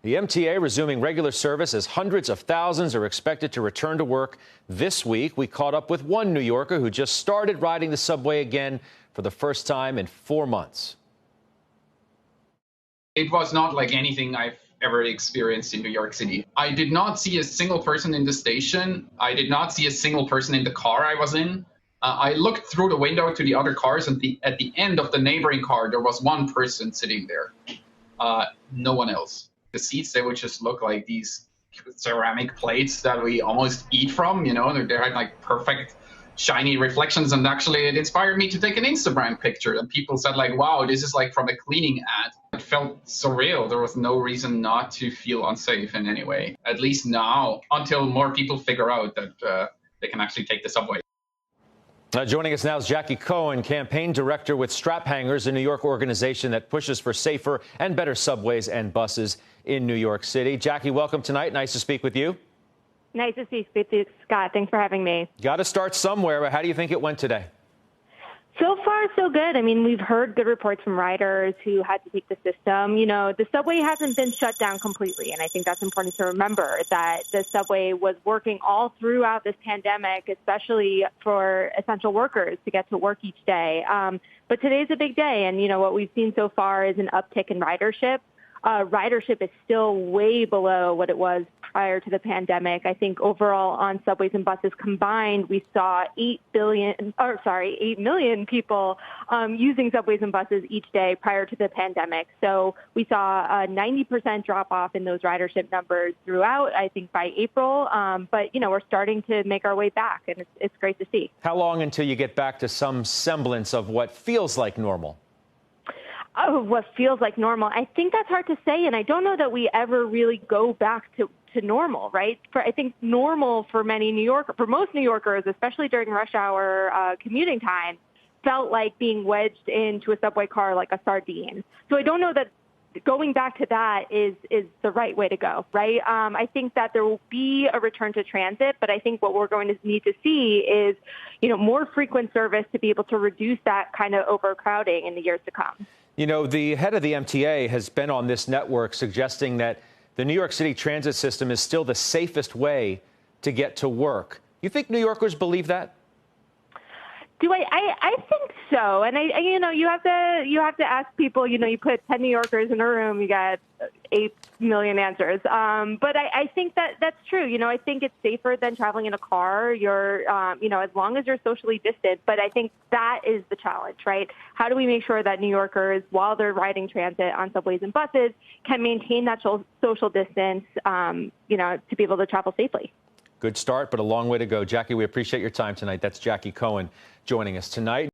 The MTA resuming regular service as hundreds of thousands are expected to return to work this week. We caught up with one New Yorker who just started riding the subway again for the first time in 4 months. It was not like anything I've ever experienced in New York City. I did not see a single person in the station. I did not see a single person in the car I was in. I looked through the window to the other cars, and at the end of the neighboring car, there was one person sitting there. No one else. The seats, they would just look like these ceramic plates that we almost eat from, you know, they had like perfect shiny reflections, and actually it inspired me to take an Instagram picture, and people said like, wow, this is like from a cleaning ad. It felt surreal. There was no reason not to feel unsafe in any way, at least now, until more people figure out that they can actually take the subway. Joining us now is Jaqi Cohen, campaign director with Straphangers, a New York organization that pushes for safer and better subways and buses in New York City. Jaqi, welcome tonight. Nice to speak with you. Nice to speak with you, Scott. Thanks for having me. Got to start somewhere, but how do you think it went today? So far, so good. I mean, we've heard good reports from riders who had to take the system. You know, the subway hasn't been shut down completely, and I think that's important to remember, that the subway was working all throughout this pandemic, especially for essential workers to get to work each day. But today's a big day, and, you know, what we've seen so far is an uptick in ridership. Ridership is still way below what it was prior to the pandemic. I think overall on subways and buses combined, we saw 8 million people using subways and buses each day prior to the pandemic. So we saw a 90% drop off in those ridership numbers throughout, I think, by April. But, you know, we're starting to make our way back, and it's great to see. How long until you get back to some semblance of what feels like normal? Oh, what feels like normal? I think that's hard to say, and I don't know that we ever really go back to normal, right? I think normal for most New Yorkers, especially during rush hour commuting time, felt like being wedged into a subway car like a sardine. So I don't know that going back to that is the right way to go, right? I think that there will be a return to transit, but I think what we're going to need to see is, you know, more frequent service to be able to reduce that kind of overcrowding in the years to come. You know, the head of the MTA has been on this network suggesting that the New York City transit system is still the safest way to get to work. You think New Yorkers believe that? I think so. And you know, you have to ask people, you know, you put 10 New Yorkers in a room, you got 8 million answers. But I think that's true. You know, I think it's safer than traveling in a car. You're, you know, as long as you're socially distant. But I think that is the challenge, right? How do we make sure that New Yorkers, while they're riding transit on subways and buses, can maintain that social distance, you know, to be able to travel safely? Good start, but a long way to go. Jaqi, we appreciate your time tonight. That's Jaqi Cohen joining us tonight.